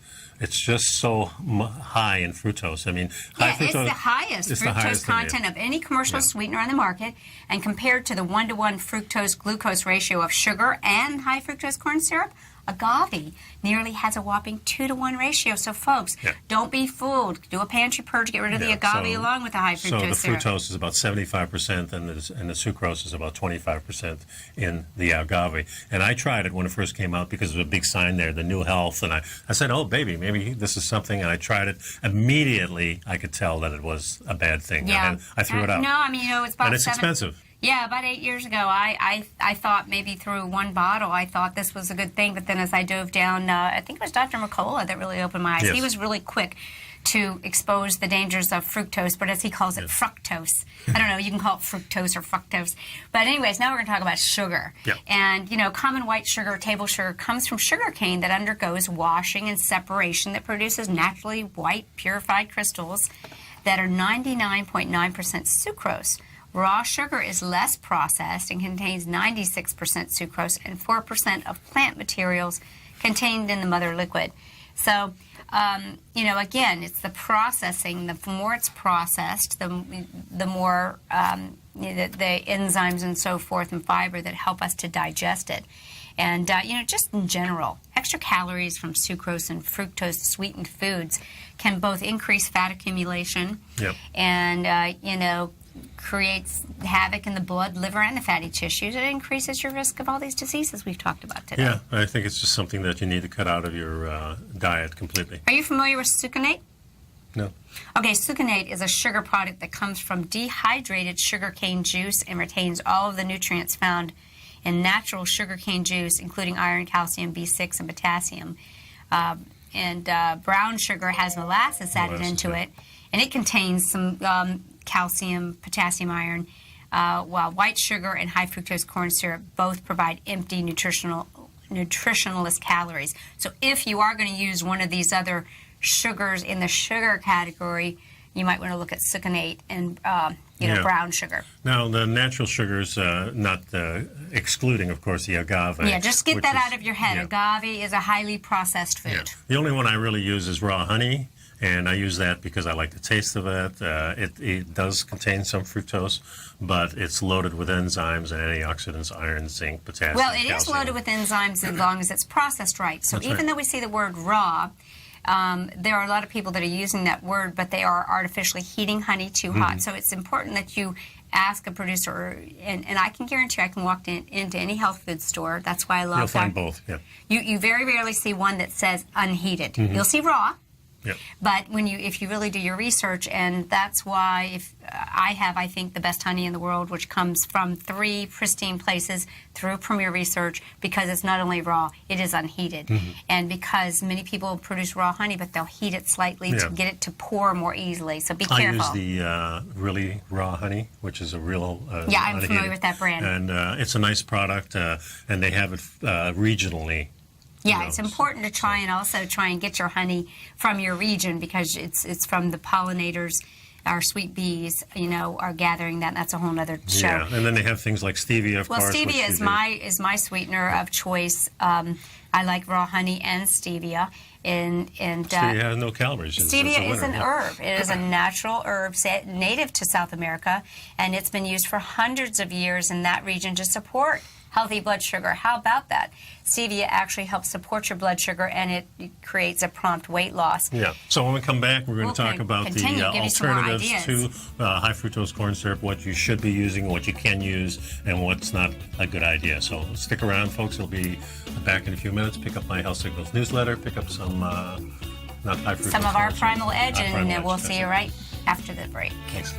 S4: so high in fructose. I mean,
S2: it's the highest fructose content of any commercial sweetener on the market, and compared to the 1-to-1 fructose-glucose ratio of sugar and high fructose corn syrup, agave nearly has a whopping 2-to-1 ratio. So, folks, don't be fooled. Do a pantry purge, get rid of the agave along with the high fructose syrup.
S4: So the fructose is about 75%, and the sucrose is about 25% in the agave. And I tried it when it first came out because there was a big sign there, the new health, and I said, oh, baby, maybe this is something, and I tried it. Immediately, I could tell that it was a bad thing.
S2: Yeah.
S4: I threw it out.
S2: No, I mean, it's about
S4: and it's expensive.
S2: Yeah, about 8 years ago, I thought maybe through one bottle, I thought this was a good thing. But then as I dove down, I think it was Dr. McCullough that really opened my eyes.
S4: Yes.
S2: He was really quick to expose the dangers of fructose, but as he calls it, fructose. I don't know, you can call it fructose or fructose. But anyways, now we're going to talk about sugar.
S4: Yep.
S2: And, common white sugar, table sugar, comes from sugar cane that undergoes washing and separation that produces naturally white, purified crystals that are 99.9% sucrose. Raw sugar is less processed and contains 96% sucrose and 4% of plant materials contained in the mother liquid. So, again, it's the processing. The more it's processed, the more the enzymes and so forth and fiber that help us to digest it. And, just in general, extra calories from sucrose and fructose sweetened foods can both increase fat accumulation and, creates havoc in the blood, liver, and the fatty tissues. It increases your risk of all these diseases we've talked about today.
S4: Yeah, I think it's just something that you need to cut out of your diet completely.
S2: Are you familiar with succinate?
S4: No.
S2: Okay, succinate is a sugar product that comes from dehydrated sugarcane juice and retains all of the nutrients found in natural sugarcane juice, including iron, calcium, B6, and potassium. Brown sugar has molasses added into it, and it contains some calcium, potassium, iron, while white sugar and high fructose corn syrup both provide empty nutritionless calories. So if you are going to use one of these other sugars in the sugar category, you might want to look at succinate and brown sugar.
S4: Now, the natural sugars, not excluding, of course, the agave.
S2: Yeah, just get that out of your head. Yeah. Agave is a highly processed food.
S4: Yeah. The only one I really use is raw honey. And I use that because I like the taste of it. It does contain some fructose, but it's loaded with enzymes and antioxidants, iron, zinc, potassium,
S2: Well, it
S4: calcium.
S2: is loaded with enzymes as long as it's processed right. So even though we see the word raw, there are a lot of people that are using that word, but they are artificially heating honey too hot. So it's important that you ask a producer, and I can guarantee I can walk into any health food store. That's why I love
S4: You'll find both, yeah.
S2: You very rarely see one that says unheated. You'll see raw.
S4: Yep.
S2: But if you really do your research, and that's why I think the best honey in the world, which comes from 3 pristine places through Premier Research, because it's not only raw, it is unheated. And because many people produce raw honey, but they'll heat it slightly to get it to pour more easily. So be careful.
S4: I use the really raw honey, which is a real
S2: I'm familiar with that brand.
S4: And it's a nice product, and they have it regionally.
S2: Yeah, it's important to try and get your honey from your region, because it's from the pollinators our sweet bees, are gathering that. And that's a whole other show.
S4: Yeah, and then they have things like stevia, of course.
S2: Well, stevia is my sweetener of choice. I like raw honey and stevia. And
S4: stevia has no calories.
S2: Stevia is an herb. It is a natural herb native to South America, and it's been used for hundreds of years in that region to support healthy blood sugar. How about that? Stevia actually helps support your blood sugar, and it creates a prompt weight loss.
S4: Yeah. So when we come back, we're going to talk about the alternatives to high fructose corn syrup, what you should be using, what you can use, and what's not a good idea. So stick around, folks. We'll be back in a few minutes. Pick up my Health Signals newsletter. Pick up some not high fructose.
S2: Some of our Primal Edge, and we'll see you right after the break.
S4: Thanks.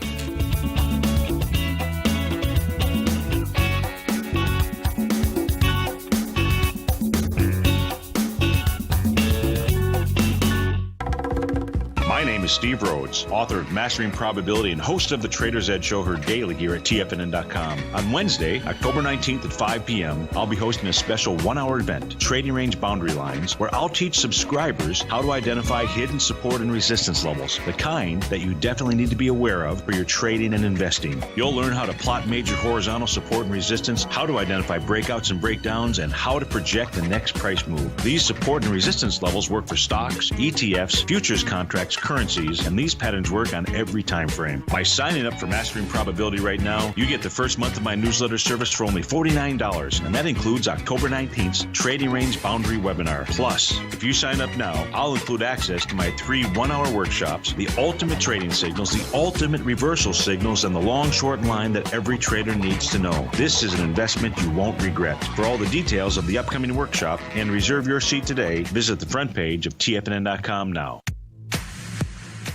S8: My name is Steve Rhodes, author of Mastering Probability and host of the Trader's Edge Show heard daily here at TFNN.com. On Wednesday, October 19th at 5 p.m., I'll be hosting a special one-hour event, Trading Range Boundary Lines, where I'll teach subscribers how to identify hidden support and resistance levels, the kind that you definitely need to be aware of for your trading and investing. You'll learn how to plot major horizontal support and resistance, how to identify breakouts and breakdowns, and how to project the next price move. These support and resistance levels work for stocks, ETFs, futures contracts, currencies, and these patterns work on every time frame. By signing up for Mastering Probability right now, you get the first month of my newsletter service for only $49, and that includes October 19th's Trading Range Boundary webinar. Plus, if you sign up now, I'll include access to my 3 one-hour workshops, the ultimate trading signals, the ultimate reversal signals, and the long-short line that every trader needs to know. This is an investment you won't regret. For all the details of the upcoming workshop and reserve your seat today, visit the front page of TFNN.com now.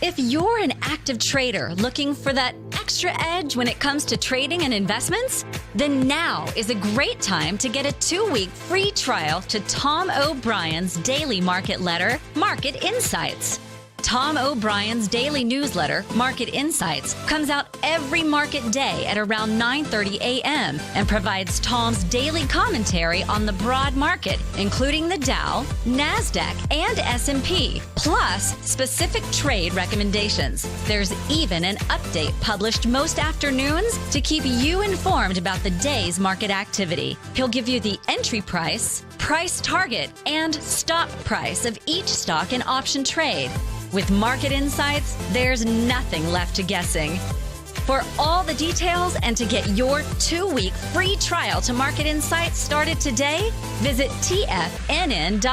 S7: If you're an active trader looking for that extra edge when it comes to trading and investments, then now is a great time to get a 2-week free trial to Tom O'Brien's daily market letter, Market Insights. Tom O'Brien's daily newsletter, Market Insights, comes out every market day at around 9:30 a.m. and provides Tom's daily commentary on the broad market, including the Dow, NASDAQ, and S&P, plus specific trade recommendations. There's even an update published most afternoons to keep you informed about the day's market activity. He'll give you the entry price, price target, and stop price of each stock and option trade. With Market Insights, there's nothing left to guessing. For all the details and to get your 2-week free trial to Market Insights started today, visit TFNN.com.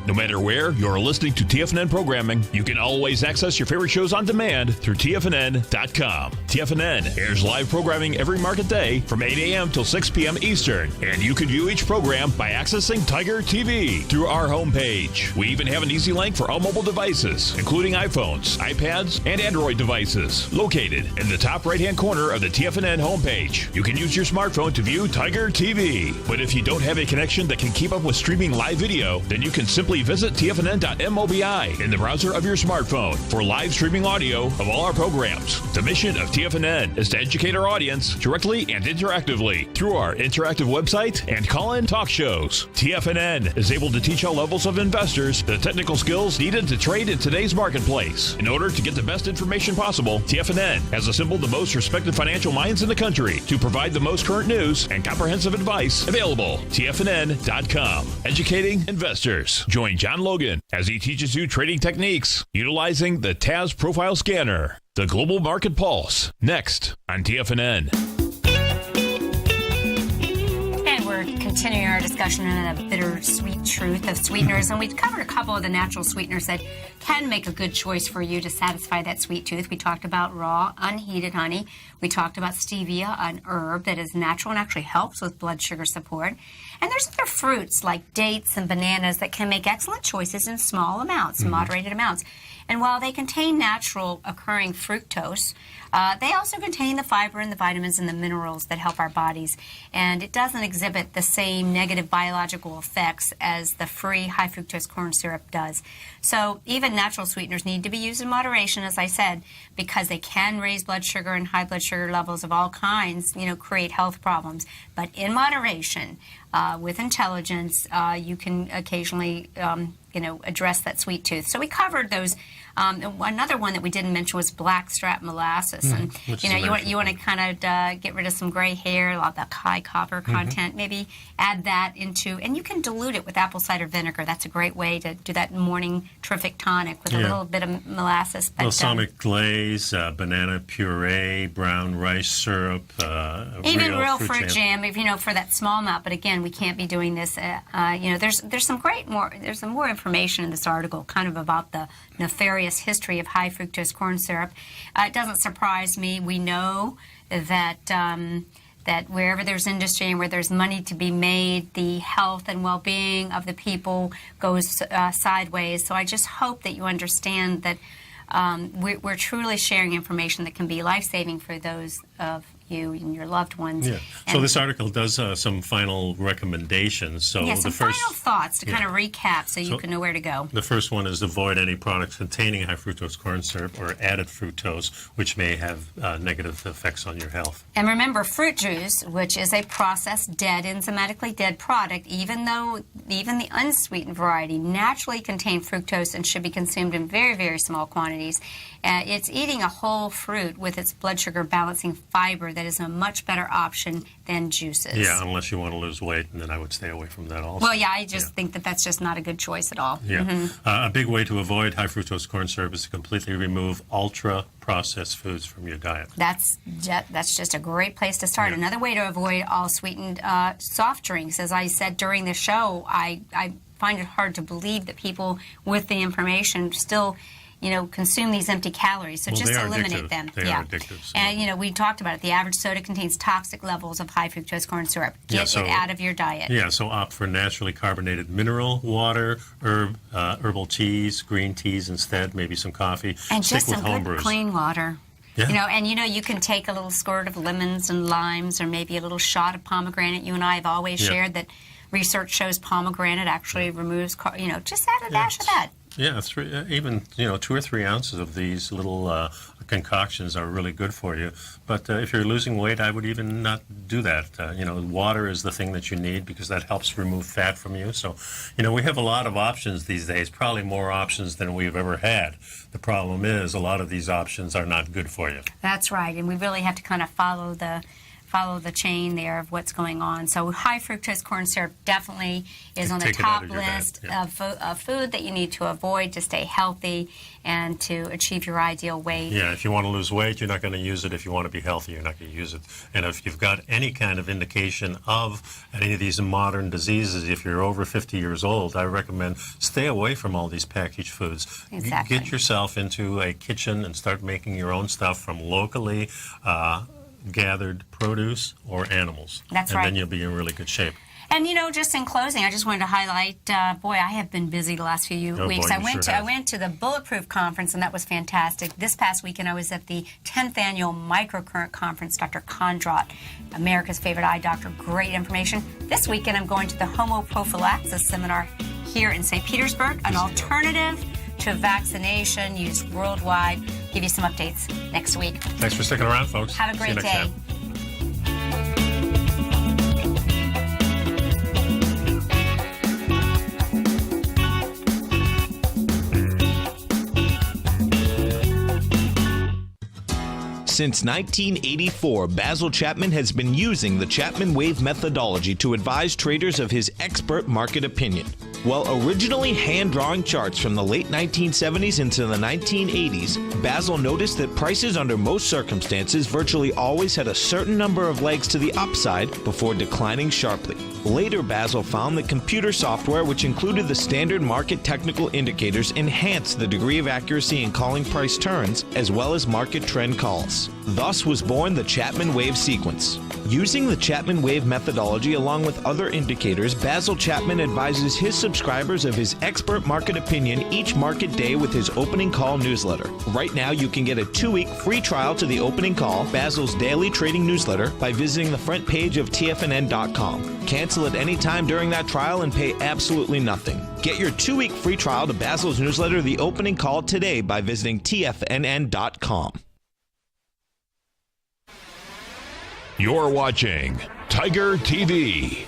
S1: No matter where you're listening to TFNN programming, you can always access your favorite shows on demand through TFNN.com. TFNN airs live programming every market day from 8 a.m. till 6 p.m. Eastern, and you can view each program by accessing Tiger TV through our homepage. We even have an easy link for all mobile devices, including iPhones, iPads, and Android devices, located in the top right-hand corner of the TFNN homepage. You can use your smartphone to view Tiger TV, but if you don't have a connection that can keep up with streaming live video, then you can simply visit TFNN.mobi in the browser of your smartphone for live streaming audio of all our programs. The mission of TFNN is to educate our audience directly and interactively through our interactive website and call-in talk shows. TFNN is able to teach all levels of investors the technical skills needed to trade in today's marketplace. In order to get the best information possible, TFNN has assembled the most respected financial minds in the country to provide the most current news and comprehensive advice available. TFNN.com. Educating investors. Join John Logan as he teaches you trading techniques utilizing the TAS Profile Scanner. The Global Market Pulse, next on TFNN.
S2: And we're continuing our discussion on the bittersweet truth of sweeteners, and we've covered a couple of the natural sweeteners that can make a good choice for you to satisfy that sweet tooth. We talked about raw, unheated honey. We talked about stevia, an herb that is natural and actually helps with blood sugar support. And there's other fruits like dates and bananas that can make excellent choices in small amounts, moderated amounts. And while they contain natural occurring fructose, they also contain the fiber and the vitamins and the minerals that help our bodies. And it doesn't exhibit the same negative biological effects as the free high fructose corn syrup does. So even natural sweeteners need to be used in moderation, as I said, because they can raise blood sugar, and high blood sugar levels of all kinds, create health problems. But in moderation, with intelligence, you can occasionally address that sweet tooth. So we covered those. Another one that we didn't mention was blackstrap molasses, and you want to kind of get rid of some gray hair, a lot of that high copper content. Maybe add that into, and you can dilute it with apple cider vinegar. That's a great way to do that morning terrific tonic with a little bit of molasses.
S4: Balsamic glaze, banana puree, brown rice syrup,
S2: even real fruit jam. If for that small amount. But again, we can't be doing this. There's some more information in this article, kind of about the nefarious history of high fructose corn syrup. It doesn't surprise me. We know that that wherever there's industry and where there's money to be made, the health and well-being of the people goes sideways. So I just hope that you understand that we're truly sharing information that can be life-saving for those of you and your loved ones.
S4: Yeah. So this article does some final recommendations. So
S2: some final thoughts to kind of recap so you can know where to go.
S4: The first one is avoid any products containing high fructose corn syrup or added fructose, which may have negative effects on your health.
S2: And remember, fruit juice, which is a processed, enzymatically dead product, even the unsweetened variety naturally contain fructose and should be consumed in very, very small quantities. It's eating a whole fruit with its blood sugar balancing fiber that is a much better option than juices.
S4: Yeah, unless you want to lose weight, and then I would stay away from that also.
S2: Well, yeah, I just think that that's just not a good choice at all.
S4: Yeah. A big way to avoid high fructose corn syrup is to completely remove ultra-processed foods from your diet.
S2: That's just a great place to start. Another way to avoid all sweetened soft drinks, as I said during the show, I find it hard to believe that people with the information still consume these empty calories. So just eliminate them.
S4: They are addictive. So.
S2: And, we talked about it. The average soda contains toxic levels of high fructose corn syrup. Get it out of your diet.
S4: Yeah, so opt for naturally carbonated mineral water, herbal teas, green teas instead, maybe some coffee.
S2: And
S4: Stick
S2: just
S4: with
S2: some good, clean water.
S4: Yeah.
S2: You can take a little squirt of lemons and limes or maybe a little shot of pomegranate. You and I have always shared that research shows pomegranate actually removes, just add a dash of that.
S4: Yeah, 2 or 3 ounces of these little concoctions are really good for you. But if you're losing weight, I would even not do that. Water is the thing that you need because that helps remove fat from you. So, we have a lot of options these days, probably more options than we've ever had. The problem is a lot of these options are not good for you.
S2: That's right, and we really have to kind of follow the chain there of what's going on. So high fructose corn syrup definitely is on the top list of food that you need to avoid to stay healthy and to achieve your ideal weight.
S4: Yeah, if you want to lose weight, you're not going to use it. If you want to be healthy, you're not going to use it. And if you've got any kind of indication of any of these modern diseases, if you're over 50 years old, I recommend stay away from all these packaged foods.
S2: Exactly.
S4: Get yourself into a kitchen and start making your own stuff from locally gathered produce or animals.
S2: That's right.
S4: And then you'll be in really good shape.
S2: And just in closing, I just wanted to highlight, I have been busy the last few weeks. I went to the Bulletproof Conference, and that was fantastic. This past weekend, I was at the 10th Annual Microcurrent Conference. Dr. Kondrot, America's favorite eye doctor, great information. This weekend, I'm going to the Homoprophylaxis Seminar here in St. Petersburg, an alternative to vaccination used worldwide. Give you some updates next week.
S4: Thanks for sticking around, folks.
S2: Have a great day.
S4: Time.
S6: Since 1984, Basil Chapman has been using the Chapman Wave methodology to advise traders of his expert market opinion. While originally hand-drawing charts from the late 1970s into the 1980s, Basil noticed that prices under most circumstances virtually always had a certain number of legs to the upside before declining sharply. Later, Basil found that computer software, which included the standard market technical indicators, enhanced the degree of accuracy in calling price turns, as well as market trend calls. Thus was born the Chapman Wave sequence. Using the Chapman Wave methodology along with other indicators, Basil Chapman advises his subscribers of his expert market opinion each market day with his opening call newsletter. Right now, you can get a 2-week free trial to the opening call, Basil's daily trading newsletter, by visiting the front page of TFNN.com. Cancel at any time during that trial and pay absolutely nothing. Get your 2-week free trial to Basil's newsletter, The Opening Call, today by visiting TFNN.com.
S1: You're watching Tiger TV.